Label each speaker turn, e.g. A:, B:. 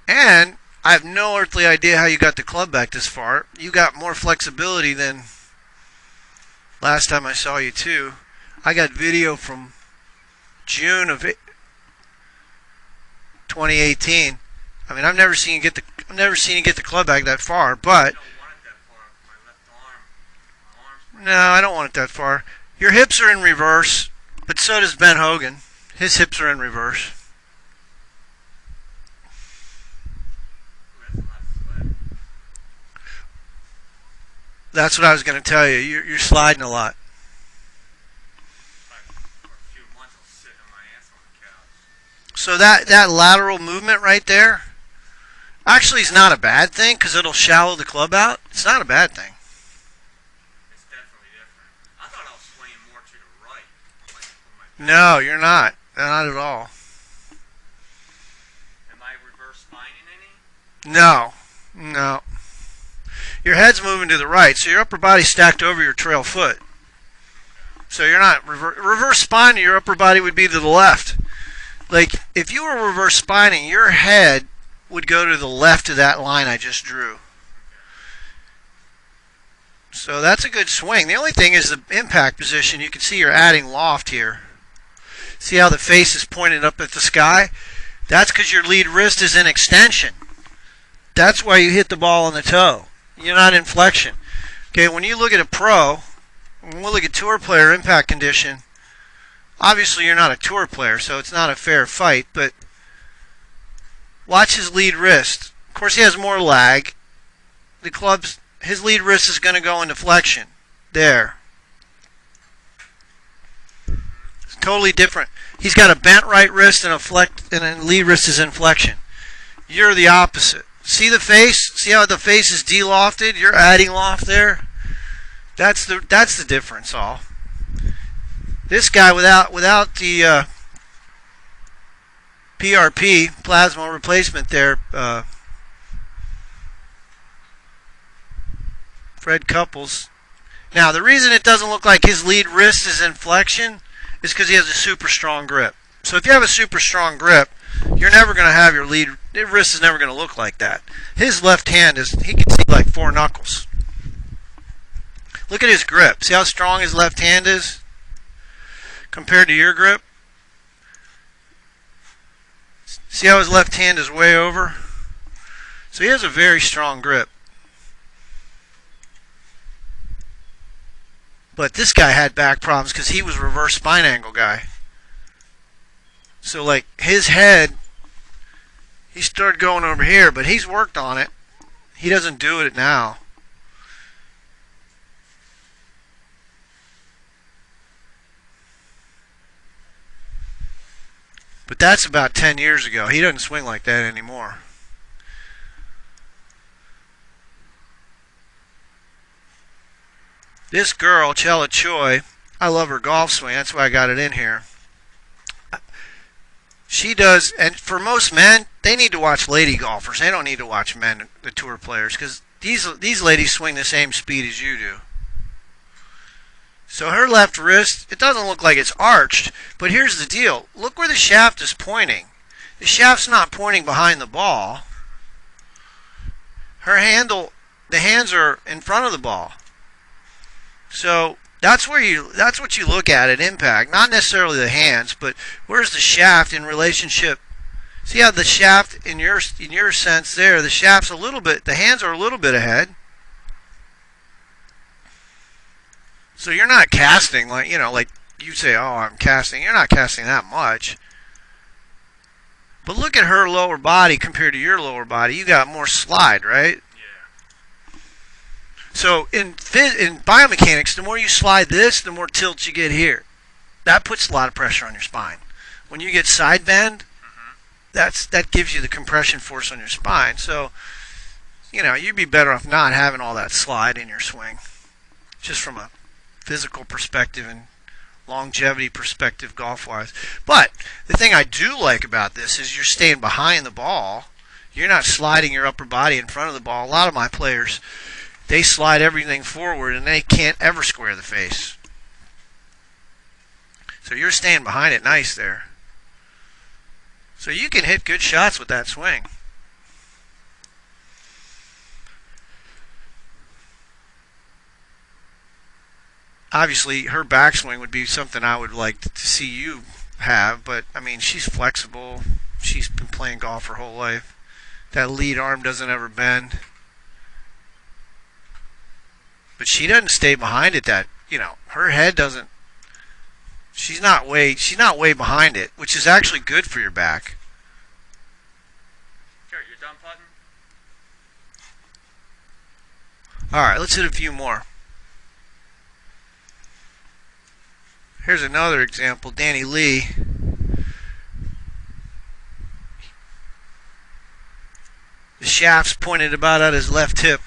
A: And I have no earthly idea how you got the club back this far. You got more flexibility than last time I saw you too. I got video from June of 2018. I mean, I've never seen you get the club back that far, but no, I don't want it that far. Your hips are in reverse, but so does Ben Hogan. His hips are in reverse. That's what I was going to tell you. You're sliding a lot. So that lateral movement right there actually is not a bad thing because it'll shallow the club out. It's not a bad thing.
B: It's definitely different. I thought I was swinging more to the right.
A: No, you're not. Not at all.
B: Am I reverse spining any?
A: No. No. Your head's moving to the right, so your upper body's stacked over your trail foot. So you're not reverse spining. Your upper body would be to the left. Like, if you were reverse spining, your head would go to the left of that line I just drew. So that's a good swing. The only thing is the impact position. You can see you're adding loft here. See how the face is pointed up at the sky? That's because your lead wrist is in extension. That's why you hit the ball on the toe. You're not in flexion. Okay, when you look at a pro, when we look at tour player impact condition, obviously you're not a tour player, so it's not a fair fight, but watch his lead wrist. Of course, he has more lag. His lead wrist is going to go into flexion. There. It's totally different. He's got a bent right wrist and a lead wrist is in flexion. You're the opposite. See the face? See how the face is de-lofted? You're adding loft there. That's the difference, all. This guy without the PRP, plasma replacement there, Fred Couples. Now, the reason it doesn't look like his lead wrist is in flexion is because he has a super strong grip. So if you have a super strong grip, you're never going to have your wrist is never going to look like that. His left hand he can see like 4 knuckles. Look at his grip. See how strong his left hand is compared to your grip? See how his left hand is way over? So he has a very strong grip. But this guy had back problems because he was a reverse spine angle guy. So like his head, he started going over here, but he's worked on it. He doesn't do it now. But that's about 10 years ago. He doesn't swing like that anymore. This girl, Chella Choi, I love her golf swing. That's why I got it in here. She does, and for most men, they need to watch lady golfers. They don't need to watch men, the tour players, because these ladies swing the same speed as you do. So her left wrist, it doesn't look like it's arched, but here's the deal. Look where the shaft is pointing. The shaft's not pointing behind the ball. Her handle, the hands are in front of the ball. So that's what you look at impact, not necessarily the hands, but where's the shaft in relationship? See how the shaft in your sense there, the shaft's a little bit, the hands are a little bit ahead. So you're not casting like you say, oh, I'm casting. You're not casting that much. But look at her lower body compared to your lower body. You got more slide, right?
B: Yeah.
A: So in biomechanics, the more you slide this, the more tilt you get here. That puts a lot of pressure on your spine. When you get side bend, that gives you the compression force on your spine. So, you'd be better off not having all that slide in your swing, just from a physical perspective and longevity perspective golf-wise. But the thing I do like about this is you're staying behind the ball. You're not sliding your upper body in front of the ball. A lot of my players, they slide everything forward and they can't ever square the face. So you're staying behind it nice there. So you can hit good shots with that swing. obviously her backswing would be something I would like to see you have, but I mean, she's flexible. She's been playing golf her whole life. That lead arm doesn't ever bend. But she doesn't stay behind it her head doesn't. She's not way behind it, which is actually good for your back.
B: Kurt, you're done putting?
A: All right, let's hit a few more. Here's another example, Danny Lee. The shaft's pointed about at his left hip.